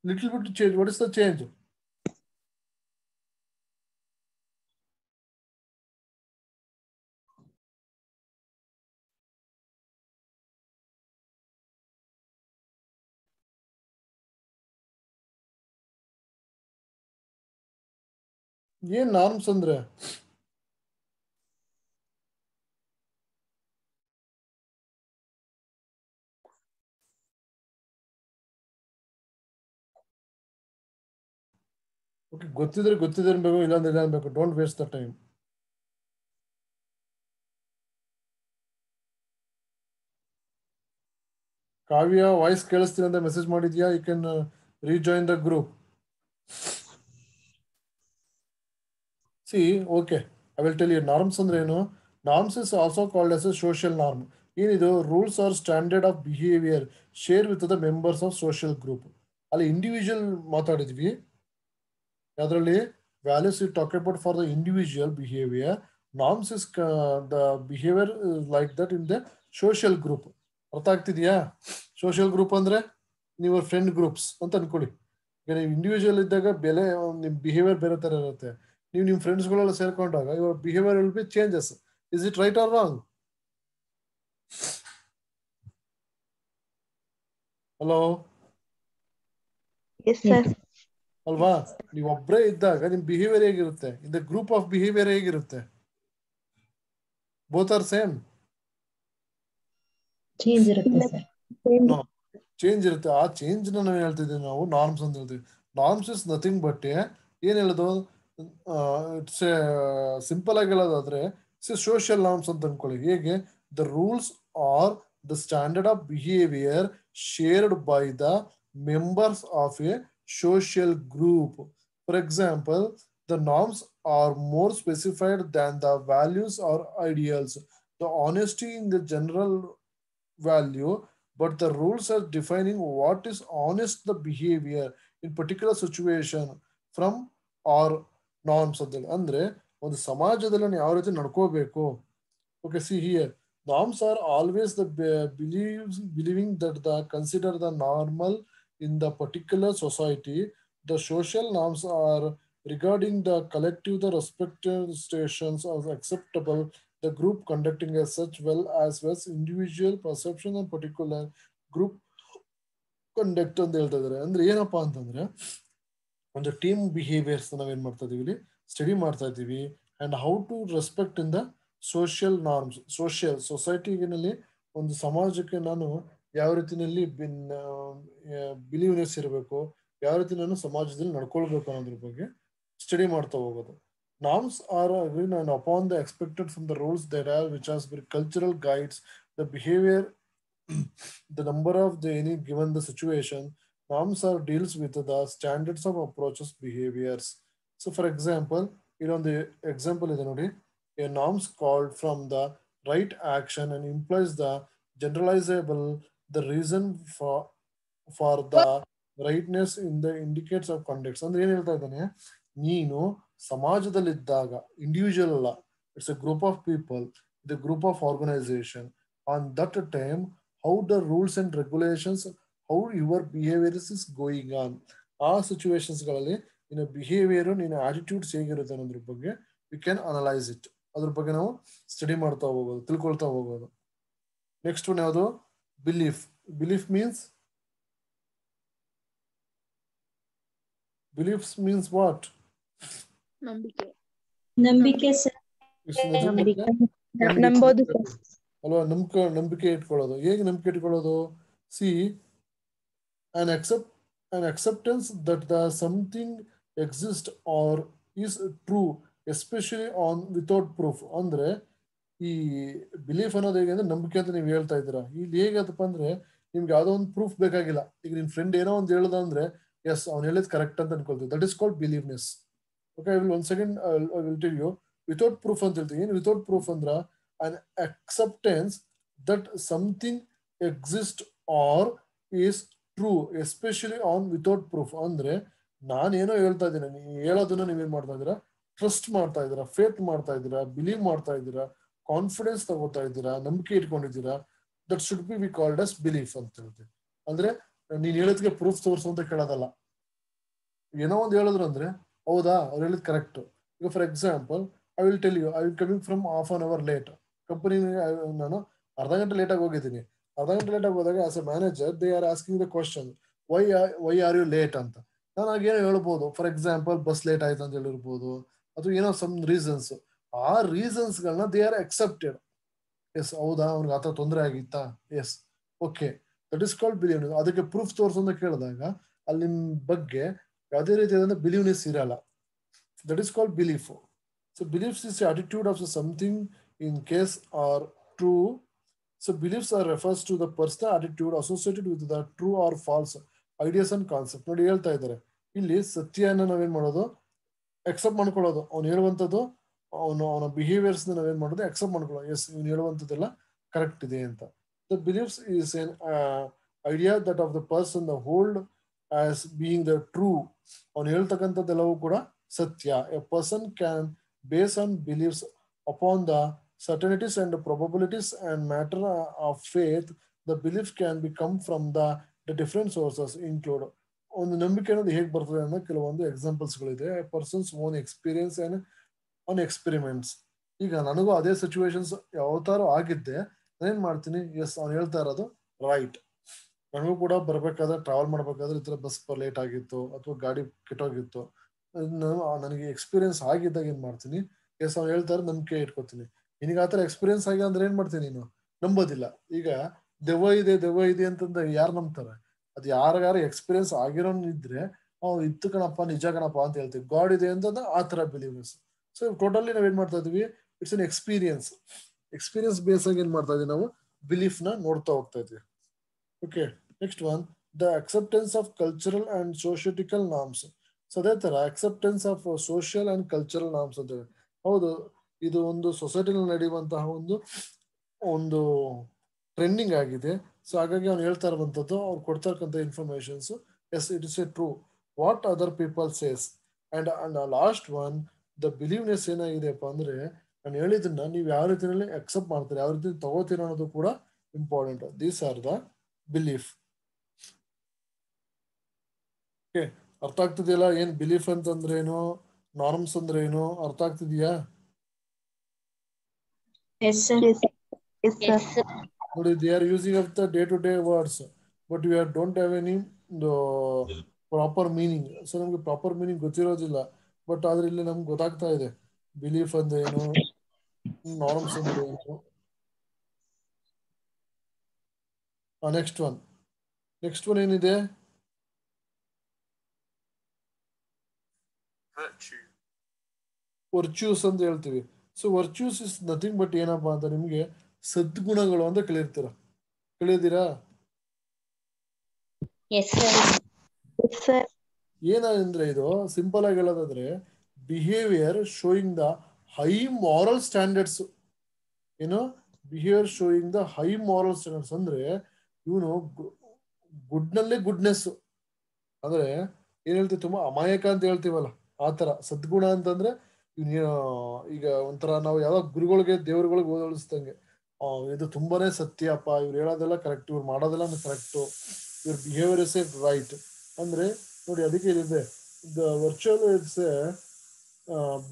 little bit change. What is the change? ಏನ್ norms ಅಂದ್ರೆ? ಓಕೆ, ಗೊತ್ತಿದ್ರೆ ಅನ್ಬೇಕು, ಇಲ್ಲಾಂದ್ರೆ ಇಲ್ಲ ಅನ್ಬೇಕು. Don't waste the time. Kavya voice ಕೇಳಿಸ್ತೀನಿ ಅಂತ ಮೆಸೇಜ್ ಮಾಡಿದ್ಯಾ? You can rejoin the group. See, okay, I will tell you. Norms ಅಂದ್ರೆ ಏನು? Norms is also called as a social norm. ಏನಿದು? Rules are standard of behaviour share with the members of social group. ಅಲ್ಲಿ individual ಮಾತಾಡಿದ್ವಿ. ಅದರಲ್ಲಿ values you talk about for the individual behaviour. Norms is the behavior like that in the social group. ಅರ್ಥ ಆಗ್ತಿದ್ಯಾ? Social group ಅಂದ್ರೆ ನೀವು friend groups ಅಂತ ಅನ್ಕೊಳ್ಳಿ. ಈಗ ನೀವು ಇಂಡಿವಿಜುವಲ್ ಇದ್ದಾಗ ನಿಮ್ಮ ಬಿಹೇವಿಯರ್ ಬೇರೆ ತರ ಇರುತ್ತೆ. ನೀವು ನಿಮ್ಮ ಫ್ರೆಂಡ್ಸ್ಗಳೆಲ್ಲ ಸೇರ್ಕೊಂಡಾಗ your behaviour will be changes. Is it right or wrong? Hello, ಅಲ್ವಾ? ನೀವು ಒಬ್ಬರೇ ಇದ್ದಾಗ ನಿಮ್ ಬಿಹೇವಿಯರ್ ಹೇಗಿರುತ್ತೆ? In the group of behaviour ಹೇಗಿರುತ್ತೆ? Both are same? ಚೇಂಜ್ ಇರುತ್ತೆ ಸರ್. ಚೇಂಜ್ ಇರುತ್ತೆ. ಆ ಚೇಂಜ್ ನಾವು ಹೇಳ್ತಿದ್ದೀವಿ, ನಾವು ನಾರ್ಮ್ಸ್ ಅಂತ ಹೇಳ್ತೀವಿ. ನಾರ್ಮ್ಸ್ ಇಸ್ ನಥಿಂಗ್ ಬಟ್ ಏನ್ ಹೇಳೋದು, ಇಟ್ಸ್ ಸಿಂಪಲ್ ಆಗಿ ಹೇಳೋದಾದ್ರೆ ಇಟ್ಸ್ ಸೋಷಿಯಲ್ ನಾರ್ಮ್ಸ್ ಅಂತ ಅನ್ಕೊಳ್ಳಿ. ಹೇಗೆ? The rules are the standard of behaviour shared by the members of a social group. For example, the norms are more specified than the values or ideals. The honesty in the general value, but the rules are defining what is honest the behavior in particular situation from our norms. ಅಂದ್ರೆ ಒಂದು ಸಮಾಜದಲ್ಲಿ ಯಾವ ರೀತಿ ನಡ್ಕೋಬೇಕು. Okay, see here. Norms are always the believing that the consider the normal in the particular society. The social norms are regarding the collective, the respective stations as acceptable, the group conducting as such well as individual perception and particular group conduct ಅಂತ ಹೇಳ್ತಾ ಇದಾರೆ. ಅಂದ್ರೆ ಏನಪ್ಪಾ ಅಂತಂದ್ರೆ ಒಂದು team behaviours ನಾವೇನ್ ಮಾಡ್ತಾ ಇದೀವಿ, ಸ್ಟಡಿ ಮಾಡ್ತಾ ಇದ್ದೀವಿ. And how to respect in the social norms. ಸೊಸೈಟಿನಲ್ಲಿ ಒಂದು ಸಮಾಜಕ್ಕೆ ನಾನು ಯಾವ ರೀತಿನಲ್ಲಿ ಬಿಲೀವ್ನೆಸ್ ಇರಬೇಕು, ಯಾವ ರೀತಿ ನಾನು ಸಮಾಜದಲ್ಲಿ ನಡ್ಕೊಳ್ಬೇಕು ಅನ್ನೋದ್ರ ಬಗ್ಗೆ ಸ್ಟಡಿ ಮಾಡ್ತಾ ಹೋಗೋದು. Norms are agreed and upon the expected from the rules that are which has been cultural guides the behavior the number of the any given the situation. Norms are deals with the standards of approaches behaviors. So for example, the example is a norms called from the right action and implies the generalizable the reason for the rightness in the indicates of conduct. ಅಂದ್ರೆ ಏನ್ ಹೇಳ್ತಾ ಇದ್ದಾನೆ, ನೀನು ಸಮಾಜದಲ್ಲಿದ್ದಾಗ individual ಅಲ್ಲ, it's a group of people, the group of organisation. On that time how the rules and regulations, how your behaviour is going on. ಆ situations ಗಳಲ್ಲಿ ನಿನ್ನ ಬಿಹೇವಿಯರ್, ನಿನ್ನ ಆಟಿಟ್ಯೂಡ್ಸ್ ಹೇಗಿರುತ್ತೆ ಅನ್ನೋದ್ರ ಬಗ್ಗೆ ವಿ ಕ್ಯಾನ್ ಅನಲೈಸ್ ಇಟ್. ಅದ್ರ ಬಗ್ಗೆ ನಾವು ಸ್ಟಡಿ ಮಾಡ್ತಾ ಹೋಗೋದು, ತಿಳ್ಕೊಳ್ತಾ ಹೋಗೋದು. ನೆಕ್ಸ್ಟ್ ಒನ್ ಯಾವುದು? Belief. Belief means beliefs means what? ನಂಬಿಕೆ ಸರ್. ನಂಬೋದು ಅಲ್ವಾ? ನಂಬಿಕೆ ಇಟ್ಕೊಳ್ಳೋದು. ಹೇಗೆ ನಂಬಿಕೆ ಇಟ್ಕೊಳ್ಳೋದು? C an acceptance that the something exists or is true especially on without proof. ಅಂದ್ರೆ ಈ ಬಿಲೀಫ್ ಅನ್ನೋದು ಹೇಗೆ ಅಂದ್ರೆ ನಂಬಿಕೆ ಅಂತ ನೀವು ಹೇಳ್ತಾ ಇದ್ದೀರಾ. ಇಲ್ಲಿ ಹೇಗತ್ತಪ್ಪ ಅಂದ್ರೆ ನಿಮ್ಗೆ ಯಾವ್ದೋ ಒಂದು ಪ್ರೂಫ್ ಬೇಕಾಗಿಲ್ಲ. ಈಗ ನಿಮ್ ಫ್ರೆಂಡ್ ಏನೋ ಒಂದು ಹೇಳ್ದ ಅಂದ್ರೆ ಎಸ್ ಅವ್ನು ಹೇಳಿದ್ ಕರೆಕ್ಟ್ ಅಂತ ಅನ್ಕೊಳ್ತೀವಿ. That is called believeness. Okay, I will one second I will tell you. Without proof ಅಂತ ಹೇಳ್ತೀವಿ. ಏನು ವಿತೌಟ್ ಪ್ರೂಫ್ ಅಂದ್ರ an acceptance that something exists or is true especially on without proof. ಅಂದ್ರೆ ನಾನೇನೋ ಹೇಳ್ತಾ ಇದ್ದೀನಿ, ನೀವು ಹೇಳೋದನ್ನ ನೀವೇನ್ ಮಾಡ್ತಾ ಇದ್ದೀರಾ? ಟ್ರಸ್ಟ್ ಮಾಡ್ತಾ ಇದ್ದೀರಾ, ಫೇತ್ ಮಾಡ್ತಾ ಇದ್ದೀರಾ, ಬಿಲೀವ್ ಮಾಡ್ತಾ ಇದ್ದೀರಾ, ಕಾನ್ಫಿಡೆನ್ಸ್ ತಗೋತಾ ಇದ್ದೀರಾ, ನಂಬಿಕೆ ಇಟ್ಕೊಂಡಿದ್ದೀರಾ. That should be called as belief ಅಂತ ಹೇಳ್ತೀವಿ. ಅಂದ್ರೆ ನೀನ್ ಹೇಳೋದಕ್ಕೆ ಪ್ರೂಫ್ ತೋರಿಸು ಅಂತ ಕೇಳೋದಲ್ಲ. ಏನೋ ಒಂದು ಹೇಳಿದ್ರು ಅಂದ್ರೆ ಹೌದಾ ಅವ್ರು ಹೇಳಿದ್ ಕರೆಕ್ಟ್. ಈಗ for example I will tell you, I will coming from half an hour late. Company ನಾನು ಅರ್ಧ ಗಂಟೆ ಲೇಟ್ ಆಗಿ ಹೋಗಿದ್ದೀನಿ. ಅರ್ಧ ಗಂಟೆ ಲೇಟ್ ಆಗಿ ಹೋದಾಗ as a manager they are asking the question why are you late ಅಂತ. ನಾನು ಆಗೇನೋ ಹೇಳ್ಬೋದು. ಫಾರ್ ಎಕ್ಸಾಂಪಲ್ ಬಸ್ ಲೇಟ್ ಆಯ್ತು ಅಂತ ಹೇಳಿರ್ಬೋದು, ಅಥವಾ ಏನೋ ಸಮ್ ರೀಸನ್ಸ್. ಆ ರೀಸನ್ಸ್ ಗಳನ್ನ ದೇ ಆರ್ ಅಕ್ಸೆಪ್ಟೆಡ್. ಎಸ್, ಹೌದಾ ಅವ್ನಿಗೆ ಆತ ತೊಂದರೆ ಆಗಿತ್ತಾ? Yes, okay, that is called believe. ಅದಕ್ಕೆ ಪ್ರೂಫ್ ತೋರ್ಸು ಅಂತ ಕೇಳಿದಾಗ ಅಲ್ಲಿ ನಿಮ್ ಬಗ್ಗೆ ಯಾವುದೇ ರೀತಿಯಾದ ಬಿಲೀವ್ನೆಸ್ ಇರಲ್ಲ. That is called belief. So beliefs is attitude of something in case or true. So beliefs are refers to the personal attitude associated with the true or false ideas and concept. ನೋಡಿ ಹೇಳ್ತಾ ಇದ್ದಾರೆ ಇಲ್ಲಿ ಸತ್ಯನ ನಾವೇನ್ ಮಾಡೋದು? Accept ಮಾಡ್ಕೊಳ್ಳೋದು. ಅವ್ನು ಹೇಳುವಂಥದ್ದು, ಅವನ ಬಿಹೇವಿಯರ್ಸ್ ನಾವೇನ್ ಮಾಡೋದು? ಅಕ್ಸೆಪ್ಟ್ ಮಾಡ್ಕೊಳ್ಳೋದು. ಎಸ್, ಇವ್ನು ಹೇಳುವಂಥದ್ದೆಲ್ಲ ಕರೆಕ್ಟ್ ಇದೆ ಅಂತ. The beliefs is N idea that of the person the hold as being the true. ಅವ್ನು ಹೇಳ್ತಕ್ಕಂಥದ್ದೆಲ್ಲವೂ ಕೂಡ ಸತ್ಯ. A person can base on believes upon the certainties and probabilities and matter of faith. The belief can be come from the different sources include ಒಂದು ನಂಬಿಕೆ ಅನ್ನೋದು ಹೇಗೆ ಬರ್ತದೆ ಅನ್ನೋ ಕೆಲವೊಂದು ಎಕ್ಸಾಂಪಲ್ಸ್ಗಳಿದೆ. Persons own experience and on experiments. ಈಗ ನನಗೂ ಅದೇ ಸಿಚುವೇಶನ್ಸ್ ಯಾವ ತರ ಆಗಿದ್ದೆ, ನಾನೇನ್ ಮಾಡ್ತೀನಿ, ಎಸ್ ಅವ್ನು ಹೇಳ್ತಾ ಇರೋದು ರೈಟ್. ನನಗೂ ಕೂಡ ಬರ್ಬೇಕಾದ್ರೆ ಟ್ರಾವೆಲ್ ಮಾಡ್ಬೇಕಾದ್ರೆ ಈ ತರ ಬಸ್ ಲೇಟ್ ಆಗಿತ್ತು ಅಥವಾ ಗಾಡಿ ಕೆಟ್ಟೋಗಿತ್ತು, ನನಗೆ ಎಕ್ಸ್ಪೀರಿಯನ್ಸ್ ಆಗಿದ್ದಾಗ ಏನ್ ಮಾಡ್ತೀನಿ, ಎಸ್ ಅವ್ನು ಹೇಳ್ತಾರೆ ನಂಬಿಕೆ ಇಟ್ಕೋತೀನಿ. ನಿನಗೆ ಆತರ ಎಕ್ಸ್ಪೀರಿಯನ್ಸ್ ಆಗಿ ಅಂದ್ರೆ ಏನ್ ಮಾಡ್ತೀನಿ, ನೀನು ನಂಬೋದಿಲ್ಲ. ಈಗ ದೆವ್ವ ಇದೆ ಅಂತಂದ್ರೆ ಯಾರು ನಂಬ್ತಾರೆ? ಅದು ಯಾರಿಗಾರು ಎಕ್ಸ್ಪೀರಿಯನ್ಸ್ ಆಗಿರೋನ್ ಇದ್ರೆ ಅವ್ನು ಇತ್ತು ಕಣಪ್ಪ ನಿಜ ಕಣಪ್ಪ ಅಂತ ಹೇಳ್ತೀವಿ. ಗಾಡ್ ಇದೆ ಅಂತಂದ್ರೆ ಆ ತರ ಬಿಲೀವರ್ಸ್. ಸೊ ಟೋಟಲಿ ನಾವ್ ಏನ್ ಮಾಡ್ತಾ ಇದೀವಿ, ಇಟ್ಸ್ ಅನ್ ಎಕ್ಸ್ಪೀರಿಯನ್ಸ್ ಬೇಸ್ ಆಗಿ ಏನ್ ಮಾಡ್ತಾ ಇದೀವಿ, ನಾವು ಬಿಲೀಫ್ ನ ನೋಡ್ತಾ ಹೋಗ್ತಾ ಇದೀವಿ. Okay, next one, the acceptance of cultural and societal norms. So ಅದೇ ತರ acceptance of social and cultural norms ಅಂತ ಹೇಳಿ. ಹೌದು, ಇದು ಒಂದು ಸೊಸೈಟಿನಲ್ಲಿ ನಡೆಯುವಂತಹ ಒಂದು ಟ್ರೆಂಡಿಂಗ್ ಆಗಿದೆ. ಸೊ ಹಾಗಾಗಿ ಅವ್ನು ಹೇಳ್ತಾ ಇರುವಂತದ್ದು, ಅವ್ರು ಕೊಡ್ತಾ ಇರ್ತಕ್ಕಂಥ informations, as it is a true what other people says. And last one, the believeness ಏನಾಗಿದೆಯಪ್ಪ ಅಂದ್ರೆ, ನಾನು ಹೇಳಿದ್ದನ್ನ ನೀವು ಯಾವ ರೀತಿಯಲ್ಲಿ ಅಕ್ಸೆಪ್ಟ್ ಮಾಡ್ತೀರಿ, ಯಾವ ರೀತಿ ತಗೋತೀರ ಅನ್ನೋದು ಕೂಡ important. These are the belief. Okay, ಅರ್ಥ ಆಗ್ತಿದೆಯಲ್ಲ ಏನ್ ಬಿಲೀಫ್ ಅಂತಂದ್ರೆ ಏನು, ನಾರ್ಮ್ಸ್ ಅಂದ್ರೆ ಏನು, ಅರ್ಥ ಆಗ್ತಿದ್ಯಾ? Yes sir. ನೋಡಿ, they are using of the day to day words, but you don't have any proper meaning. So ನಮ್ಗೆ ಪ್ರಾಪರ್ ಮೀನಿಂಗ್ ಗೊತ್ತಿರೋದಿಲ್ಲ, ಬಟ್ ಆದ್ರೆ ಇಲ್ಲಿ ನಮ್ಗೆ ಗೊತ್ತಾಗ್ತಾ ಇದೆ ಬಿಲೀಫ್ ಅಂದ್ರೆ ಏನು, ನಾರ್ಮ್ಸ್ ಅಂದ್ರೆ ಏನು. ನೆಕ್ಸ್ಟ್ ಒನ್ ಏನಿದೆ, ವರ್ಚ್ಯೂಸ್ ಅಂತ ಹೇಳ್ತೀವಿ. So virtues is nothing but ಏನಪ್ಪಾ ಅಂತ ನಿಮ್ಗೆ ಸದ್ಗುಣಗಳು ಅಂತ ಕೇಳಿದ್ದೀರಾ? ಏನಂದ್ರೆ ಇದು ಸಿಂಪಲ್ ಆಗಿ ಹೇಳೋದಾದ್ರೆ, behaviour showing the high moral standards. ಏನು behaviour showing the high moral standards ಅಂದ್ರೆ ಇವನು ಗುಡ್ನಲ್ಲೇ ಗುಡ್ನೆಸ್ ಅಂದ್ರೆ ಏನ್ ಹೇಳ್ತೀವಿ, ತುಂಬಾ ಅಮಾಯಕ ಅಂತ ಹೇಳ್ತೀವಲ್ಲ ಆತರ. ಸದ್ಗುಣ ಅಂತಂದ್ರೆ ಈಗ ಒಂಥರ ನಾವು ಯಾವ ಗುರುಗಳಿಗೆ ದೇವರುಗಳಿಗೆ ಓದಿಸ್ತಂಗೆ, ಇದು ತುಂಬಾನೇ ಸತ್ಯ ಅಪ್ಪ, ಇವ್ರು ಹೇಳೋದೆಲ್ಲ ಕರೆಕ್ಟ್, ಇವ್ರು ಮಾಡೋದೆಲ್ಲ ಕರೆಕ್ಟ್, ಇವ್ರ ಬಿಹೇವಿಯರ್ ಇಸ್ ರೈಟ್ ಅಂದ್ರೆ ನೋಡಿ. ಅದಕ್ಕೆ ಇದೆ the virtual it's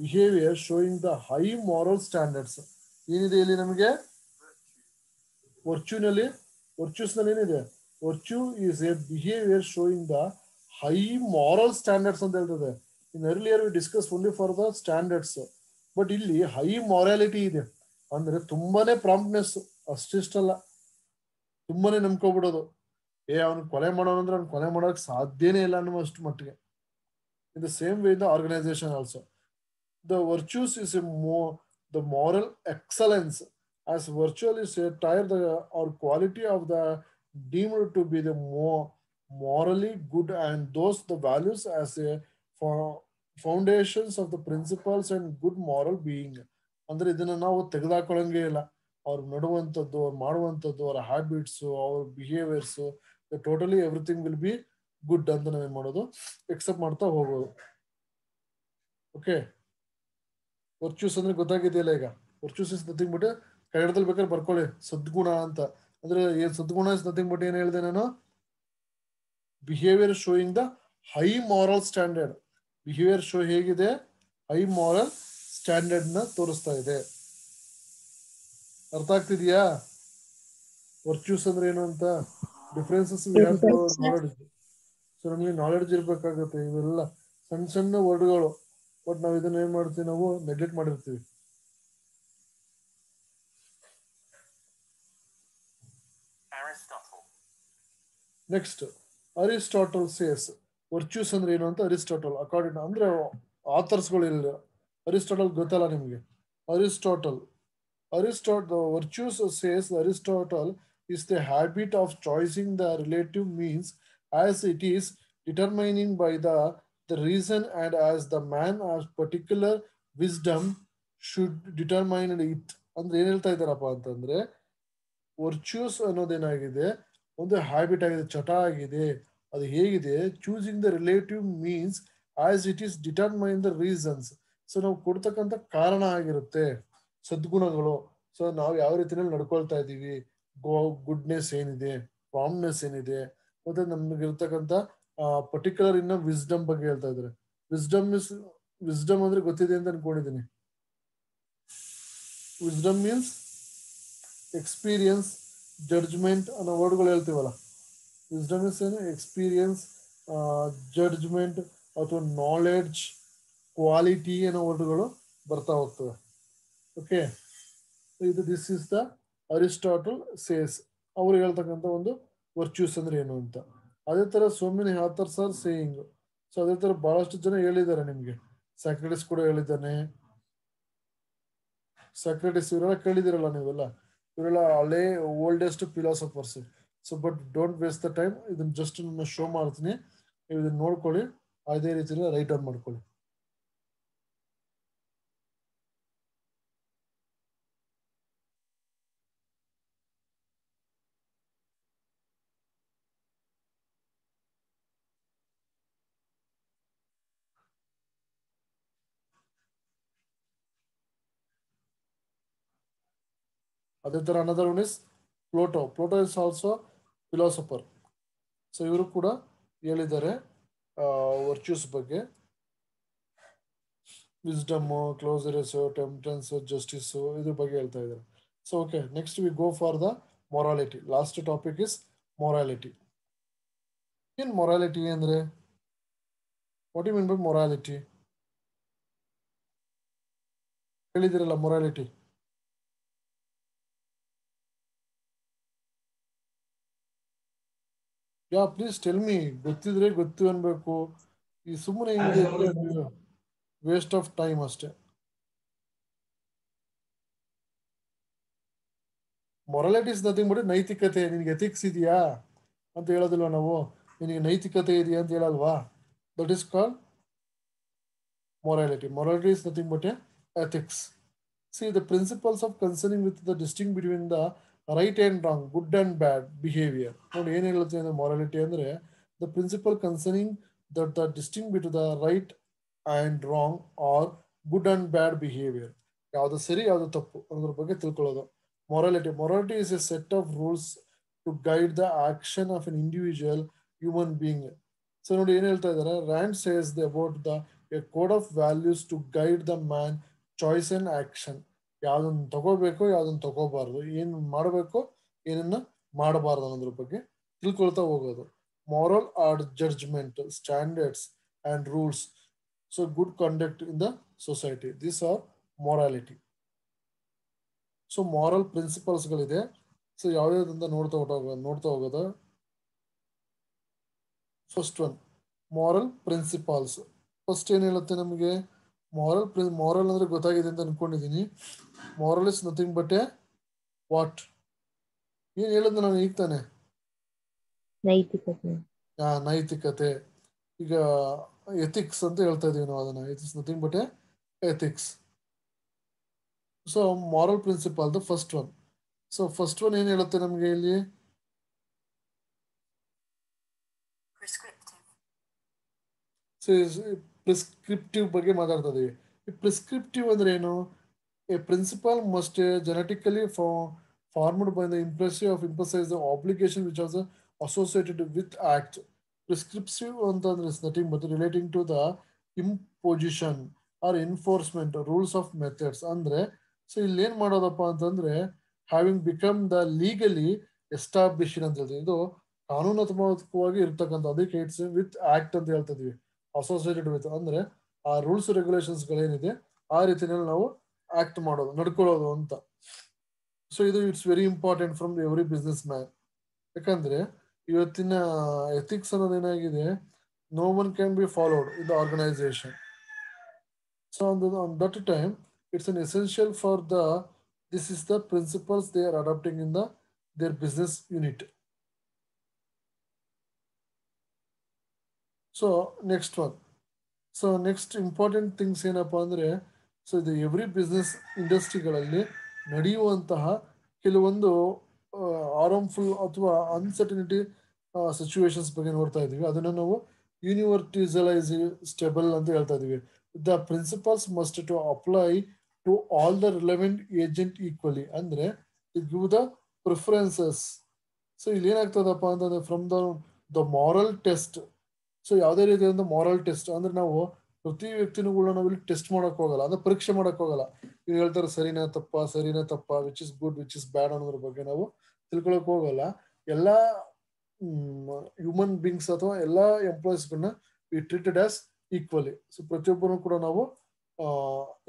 behaviour showing the high moral standards. ಏನಿದೆ ಇಲ್ಲಿ ನಮಗೆ ವರ್ಚ್ಯೂಸ್ ನಲ್ಲಿ ಏನಿದೆ, virtue is a behaviour showing the high moral standards ಅಂತ ಹೇಳ್ತದೆ. In earlier we discuss only for the standards, but ಇಲ್ಲಿ ಹೈ ಮಾರಾಲಿಟಿ ಇದೆ ಅಂದ್ರೆ ತುಂಬಾನೇ ಪ್ರಾಂಪ್ಟ್ನೆಸ್. ಅಷ್ಟಿಷ್ಟಲ್ಲ, ತುಂಬಾನೇ ನಂಬ್ಕೊಬಿಡೋದು, ಅವ್ನು ಕೊಲೆ ಮಾಡೋನು ಅಂದ್ರೆ ಅವ್ನು ಕೊಲೆ ಮಾಡೋಕ್ ಸಾಧ್ಯನೇ ಇಲ್ಲ ಅನ್ನೋ ಅಷ್ಟು ಮಟ್ಟಿಗೆ. In the same way the organisation also, the virtues is the moral excellence, as virtual is a tire the or quality of the deemed to be the more morally good, and those the values as a foundations of the principles and good moral being. ಅಂದ್ರೆ ಇದನ್ನ ನಾವು ತೆಗೆದಾಕೊಳ್ಳಂಗೆ ಇಲ್ಲ. ಅವ್ರು ನಡುವಂಥದ್ದು, ಅವ್ರು ಮಾಡುವಂಥದ್ದು, ಅವರ habits, ಅವ್ರ behaviours, totally everything will be good ಅಂತ ನಾವೇನ್ ಮಾಡೋದು, ಎಕ್ಸೆಪ್ಟ್ ಮಾಡ್ತಾ ಹೋಗೋದು. ಓಕೆ, ವರ್ಚ್ಯೂಸ್ ಅಂದ್ರೆ ಗೊತ್ತಾಗಿದೆಯಲ್ಲ ಈಗ. ವರ್ಚ್ಯೂಸ್ ಇಸ್ ನಥಿಂಗ್ ಬಟ್, ಕನ್ನಡದಲ್ಲಿ ಬೇಕಾದ್ರೆ ಬರ್ಕೊಳ್ಳಿ ಸದ್ಗುಣ ಅಂತ. ಅಂದ್ರೆ ಏನ್ ಸದ್ಗುಣ ಇಸ್ ನಥಿಂಗ್ ಬಟ್ ಏನ್ ಹೇಳಿದೆ ನಾನು, behaviour showing the high moral standard. Behaviour show ಹೇಗಿದೆ, ಹೈ ಮಾರಲ್ ಸ್ಟ್ಯಾಂಡರ್ಡ್ ನ ತೋರಿಸ್ತಾ ಇದೆ. ಅರ್ಥ ಆಗ್ತಿದ್ಯಾ ವರ್ಚ್ಯೂಸ್ ಅಂದ್ರೆ ಏನು ಅಂತ? Differences knowledge. ಸೊ ನಮಗೆ ನಾಲೆಡ್ಜ್ ಇರ್ಬೇಕಾಗತ್ತೆ. ಇವೆಲ್ಲ ಸಣ್ಣ ಸಣ್ಣ ವರ್ಡ್ಗಳು, ಬಟ್ ನಾವ್ ಇದನ್ನ ಏನ್ ಮಾಡ್ತೀವಿ, ನಾವು ನೆಗ್ಲೆಕ್ಟ್ ಮಾಡಿರ್ತೀವಿ. ನೆಕ್ಸ್ಟ್, ಅರಿಸ್ಟಾಟಲ್ ಸೇಸ್ ವರ್ಚ್ಯೂಸ್ ಅಂದ್ರೆ ಏನು ಅಂತ. ಅರಿಸ್ಟಾಟಲ್ ಅಕಾರ್ಡಿಂಗ್ ಅಂದ್ರೆ ಆಥರ್ಸ್ಗಳು ಇಲ್ಲ. ಅರಿಸ್ಟಾಟಲ್ ಗೊತ್ತಲ್ಲ ನಿಮ್ಗೆ? Aristotle virtues says Aristotle is the habit of choosing the relative means as it is determining by the reason, and as the man has particular wisdom should determine it. ಅಂದ್ರೆ ಏನ್ ಹೇಳ್ತಾ ಇದ್ದಾರಪ್ಪ ಅಂತಂದ್ರೆ, virtues ಅನ್ನೋದೇನಾಗಿದೆ, ಒಂದು habit ಆಗಿದೆ, ಚಟ ಆಗಿದೆ. ಅದು ಹೇಗಿದೆ, choosing the relative means as it is determine the reasons. So ನಾವು ಕೊಡ್ತಕ್ಕಂಥ ಕಾರಣ ಆಗಿರುತ್ತೆ. ಸದ್ಗುಣಗಳು. ಸೊ ನಾವು ಯಾವ ರೀತಿಯಲ್ಲಿ ನಡ್ಕೊಳ್ತಾ ಇದ್ದೀವಿ, ಗುಡ್ನೆಸ್ ಏನಿದೆ, ಪ್ರಾಮ್ನೆಸ್ ಏನಿದೆ, ಮತ್ತೆ ನಮ್ಗೆ ಇರ್ತಕ್ಕಂಥ ಪರ್ಟಿಕ್ಯುಲರ್ ಇನ್ನ ವಿಸ್ಡಮ್ ಬಗ್ಗೆ ಹೇಳ್ತಾ ಇದ್ದಾರೆ. ವಿಸ್ಡಮ್ ಅಂದ್ರೆ ಗೊತ್ತಿದೆ ಅಂತ ಅನ್ಕೊಂಡಿದ್ದೀನಿ. ವಿಸ್ಡಮ್ ಮೀನ್ಸ್ ಎಕ್ಸ್ಪೀರಿಯನ್ಸ್, ಜಡ್ಜ್ಮೆಂಟ್ ಅನ್ನೋ ವರ್ಡ್ಗಳು ಹೇಳ್ತೀವಲ್ಲ. ವಿಸ್ಡಮ್ ಇಸ್ ಏನು ಎಕ್ಸ್ಪೀರಿಯನ್ಸ್, ಜಡ್ಜ್ಮೆಂಟ್ ಅಥವಾ ನಾಲೆಡ್ಜ್, ಕ್ವಾಲಿಟಿ ಅನ್ನೋ ವರ್ಡ್ಗಳು ಬರ್ತಾ ಹೋಗ್ತವೆ. ಓಕೆ, ಇದು this is the Aristotle says. ಅವ್ರು ಹೇಳ್ತಕ್ಕಂಥ ಒಂದು ವರ್ಚ್ಯೂಸ್ ಅಂದ್ರೆ ಏನು ಅಂತ. ಅದೇ ತರ so many author's are saying. So ಅದೇ ತರ ಬಹಳಷ್ಟು ಜನ ಹೇಳಿದ್ದಾರೆ ನಿಮ್ಗೆ. ಸಾಕ್ರೆಟಿಸ್ ಕೂಡ ಹೇಳಿದ್ದಾನೆ. ಸಾಕ್ರೆಟಿಸ್ ಇವರೆಲ್ಲ ಕೇಳಿದಿರಲ್ಲ ನೀವೆಲ್ಲ, ಇವರೆಲ್ಲ ಹಳೆ oldest philosophers. So but don't waste the time. ಇದನ್ನ ಜಸ್ಟ್ ನನ್ನ ಶೋ ಮಾಡ್ತೀನಿ, ನೀವು ಇದನ್ನ ನೋಡ್ಕೊಳ್ಳಿ, ಅದೇ ರೀತಿಯಲ್ಲಿ ರೈಟ್ ಡೌನ್ ಮಾಡ್ಕೊಳ್ಳಿ. ಅದೇ ತರ another one is Plato. Plato is also philosopher. So ಇವರು ಕೂಡ ಹೇಳಿದ್ದಾರೆ ವರ್ಚ್ಯೂಸ್ ಬಗ್ಗೆ. ವಿಸ್ಡಮ್, ಕ್ಲೋಸರೆಸ್, ಟೆಂಪ್ಟೆನ್ಸ್, ಜಸ್ಟಿಸ್, ಇದ್ರ ಬಗ್ಗೆ ಹೇಳ್ತಾ ಇದ್ದಾರೆ. So okay, next we go for the morality. Last topic is morality. ಏನ್ ಮೊರಾಲಿಟಿ ಅಂದ್ರೆ, what you mean by morality? ಹೇಳಿದಿರಲ್ಲ morality. Yeah please tell me. ಗೊತ್ತಿದ್ರೆ ಗೊತ್ತು ಅನ್ಬೇಕು. ಈ ಸುಮ್ಮನೆ ಹಿಂಗೆ ವೇಸ್ಟ್ ಆಫ್ ಟೈಮ್ ಅಷ್ಟೇ. ಮೊರಾಲಿಟಿ ಇಸ್ ನಥಿಂಗ್ ಬಟ್ ನೈತಿಕತೆ. ನಿನ್ಗೆ ಎಥಿಕ್ಸ್ ಇದೆಯಾ ಅಂತ ಹೇಳೋದಿಲ್ವಾ ನಾವು? ನಿನಗೆ ನೈತಿಕತೆ ಇದೆಯಾ ಅಂತ ಹೇಳಲ್ವಾ? That is called morality. Morality is nothing but a ethics. See, the principles of concerning with the distinction between the right and wrong, good and bad behavior. ನೋಡಿ ಏನ್ ಹೇಳುತ್ತೆ ಅಂದ್ರೆ ಮೊರಾಲಿಟಿ ಅಂದ್ರೆ the principle concerning that the distinction between the right and wrong or good and bad behavior. ಯಾವುದು ಸರಿ ಯಾವುದು ತಪ್ಪು ಅನ್ನೋದ್ರ ಬಗ್ಗೆ ತಿಳ್ಕೊಳ್ಳೋದು morality is a set of rules to guide the action of an individual human being. So ನೋಡಿ ಏನ್ ಹೇಳ್ತಾ ಇದ್ದಾರೆ, Rand says about the a code of values to guide the man choice and action. ಯಾವ್ದನ್ನ ತಗೋಬೇಕು, ಯಾವ್ದನ್ನ ತಗೋಬಾರ್ದು, ಏನ್ ಮಾಡಬೇಕು, ಏನನ್ನ ಮಾಡಬಾರ್ದು ಅನ್ನೋದ್ರ ಬಗ್ಗೆ ತಿಳ್ಕೊಳ್ತಾ ಹೋಗೋದು. Moral are judgment, standards and rules. So good conduct in the society. These are morality. So moral ಪ್ರಿನ್ಸಿಪಲ್ಸ್ಗಳಿದೆ. ಸೊ ಯಾವ್ಯಾವ್ದಂತ ನೋಡ್ತಾ ಹೋಗೋದು. First one moral principles. First ಏನ್ ಹೇಳುತ್ತೆ ನಮಗೆ, ಮಾರಲ್ ಅಂದ್ರೆ ಗೊತ್ತಾಗಿದೆ ಅಂತ ಅನ್ಕೊಂಡಿದೀನಿ. Moral is nothing but a what? ಏನ್ ಹೇಳೋದು ನಾನು ಈಗ ತಾನೆ? ನೈತಿಕತೆ. ಈಗ ಎಥಿಕ್ಸ್ ಅಂತ ಹೇಳ್ತಾ ಇದೀವಿ ನಾವು ಅದನ್ನ. It is nothing but a ethics. So moral principle the first one. So first one ಏನ್ ಹೇಳುತ್ತೆ ನಮ್ಗೆ ಇಲ್ಲಿ? ಪ್ರಿಸ್ಕ್ರಿಪ್ಟಿವ್ ಬಗ್ಗೆ ಮಾತಾಡ್ತಾ ಇದೀವಿ. ಈ ಪ್ರಿಸ್ಕ್ರಿಪ್ಟಿವ್ ಅಂದ್ರೆ ಏನು? A principle must genetically formed by the emphasize the obligation which was associated with act. Prescriptive ಅಂತಂದ್ರೆ is nothing but relating to the imposition or enforcement rules of methods. ಅಂದ್ರೆ ಸೊ ಇಲ್ಲಿ ಏನ್ ಮಾಡೋದಪ್ಪ ಅಂತಂದ್ರೆ having become the legally established ಅಂತ ಹೇಳ್ತೀವಿ. ಇದು ಕಾನೂನಾತ್ಮಕವಾಗಿ ಇರ್ತಕ್ಕಂಥ, ಅದಕ್ಕೆ ಇಟ್ಸ್ ವಿತ್ ಆಕ್ಟ್ ಅಂತ ಹೇಳ್ತಾ ಇದೀವಿ. ಅಸೋಸಿಯೇಟೆಡ್ ವಿತ್ ಅಂದ್ರೆ ಆ ರೂಲ್ಸ್ ರೆಗ್ಯುಲೇಷನ್ಸ್ ಗಳೇನಿದೆ ಆ ರೀತಿಯಲ್ಲಿ ನಾವು ಆಕ್ಟ್ ಮಾಡೋದು, ನಡ್ಕೊಳ್ಳೋದು ಅಂತ. ಸೊ ಇದು it's very important from every business man. ಯಾಕಂದ್ರೆ ಇವತ್ತಿನ ಎಥಿಕ್ಸ್ ಅನ್ನೋದು ಏನಾಗಿದೆ, no one can be followed in the organisation. So on that time it's an essential for the this is the principles they are adapting in the their business unit. So next one. So next important things ಏನಪ್ಪಾ ಅಂದ್ರೆ, so ಇದು every business ಇಂಡಸ್ಟ್ರಿಗಳಲ್ಲಿ ನಡೆಯುವಂತಹ ಕೆಲವೊಂದು ಆರಾಮ್ಫುಲ್ ಅಥವಾ uncertainty situations ಬಗ್ಗೆ ನೋಡ್ತಾ ಇದೀವಿ. ಅದನ್ನ ನಾವು ಯೂನಿವರ್ಸಲೈಸ್ ಸ್ಟೇಬಲ್ ಅಂತ ಹೇಳ್ತಾ ಇದೀವಿ. The principles must to apply to all the relevant agent equally ಅಂದ್ರೆ ಗಿವ್ ದ ಪ್ರಿಫರೆನ್ಸಸ್. ಸೊ ಇಲ್ಲಿ ಏನಾಗ್ತದಪ್ಪ ಅಂತಂದ್ರೆ from the moral test. So ಯಾವುದೇ ರೀತಿಯಾದ ಮಾರಲ್ ಟೆಸ್ಟ್ ಅಂದ್ರೆ ನಾವು ಪ್ರತಿ ವ್ಯಕ್ತಿನೂ ನಾವು ಇಲ್ಲಿ ಟೆಸ್ಟ್ ಮಾಡಕ್ ಹೋಗಲ್ಲ, ಅಂದ್ರೆ ಪರೀಕ್ಷೆ ಮಾಡಕ್ ಹೋಗಲ್ಲ. ಈಗ ಹೇಳ್ತಾರೆ ಸರಿನಾ ತಪ್ಪ, which is good which is bad ಅನ್ನೋದ್ರ ಬಗ್ಗೆ ನಾವು ತಿಳ್ಕೊಳಕ್ ಹೋಗಲ್ಲ. ಎಲ್ಲಾ ಹ್ಯೂಮನ್ ಬೀಯಿಂಗ್ಸ್ ಅಥವಾ ಎಲ್ಲಾ ಎಂಪ್ಲಾಯೀಸ್ಗಳನ್ನ we treated as equally. So ಪ್ರತಿಯೊಬ್ಬರು ಕೂಡ ನಾವು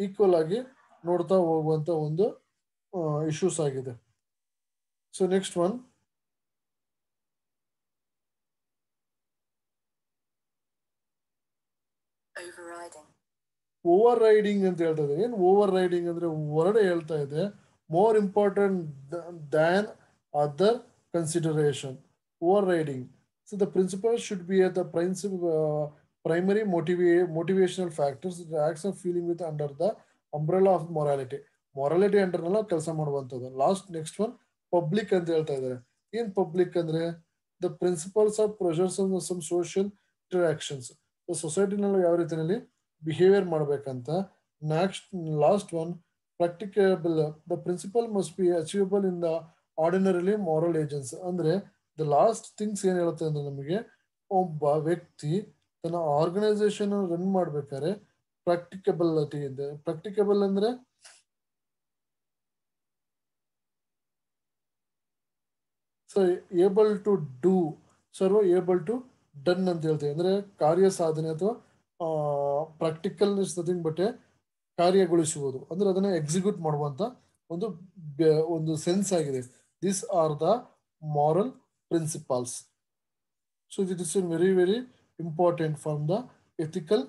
ಈಕ್ವಲ್ ಆಗಿ ನೋಡ್ತಾ ಹೋಗುವಂತ ಒಂದು ಇಶ್ಯೂಸ್ ಆಗಿದೆ. So next one, over riding ಅಂತ ಹೇಳ್ತಾ ಇದೆ. ಏನ್ ಓವರ್ ರೈಡಿಂಗ್ ಅಂದ್ರೆ ಹೊರಡೆ ಹೇಳ್ತಾ ಇದೆ more important than other consideration. Overriding. So the principle should be at the primary motivational factors that acts of feeling with under the umbrella of morality. Morality ಅಂಡರ್ನೆಲ್ಲ ಕೆಲಸ ಮಾಡುವಂಥದ್ದು. ನೆಕ್ಸ್ಟ್ ಒನ್ ಪಬ್ಲಿಕ್ ಅಂತ ಹೇಳ್ತಾ ಇದ್ದಾರೆ. ಏನ್ public ಅಂದ್ರೆ the principles of pressures some social interactions. ಸೊಸೈಟಿನಲ್ಲಿ ಯಾವ ರೀತಿಯಲ್ಲಿ ಬಿಹೇವಿಯರ್ ಮಾಡ್ಬೇಕಂತ. Last one practicable. The principle must be achievable in the ordinarily moral agents. ಅಂದ್ರೆ ದ ಲಾಸ್ಟ್ ಥಿಂಗ್ಸ್ ಏನ್ ಹೇಳುತ್ತೆ ಅಂದ್ರೆ ನಮಗೆ ಒಬ್ಬ ವ್ಯಕ್ತಿ ತನ್ನ ಆರ್ಗನೈಸೇಷನ್ ರನ್ ಮಾಡ್ಬೇಕಾದ್ರೆ ಪ್ರಾಕ್ಟಿಕಬಿಲಿಟಿ ಇದೆ. ಪ್ರಾಕ್ಟಿಕಬಲ್ ಅಂದ್ರೆ so able to do able to done ಅಂತ ಹೇಳ್ತೀವಿ. ಅಂದ್ರೆ ಕಾರ್ಯ ಸಾಧನೆ ಅಥವಾ ಪ್ರಾಕ್ಟಿಕಲ್ ಇಸ್ ನಥಿಂಗ್ ಬಟ್ ಕಾರ್ಯಗೊಳಿಸುವುದು, ಅಂದ್ರೆ ಅದನ್ನ ಎಕ್ಸಿಕ್ಯೂಟ್ ಮಾಡುವಂತ ಒಂದು ಸೆನ್ಸ್ ಆಗಿದೆ. This are the moral principles. So this is very very important from the ethical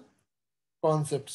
concepts.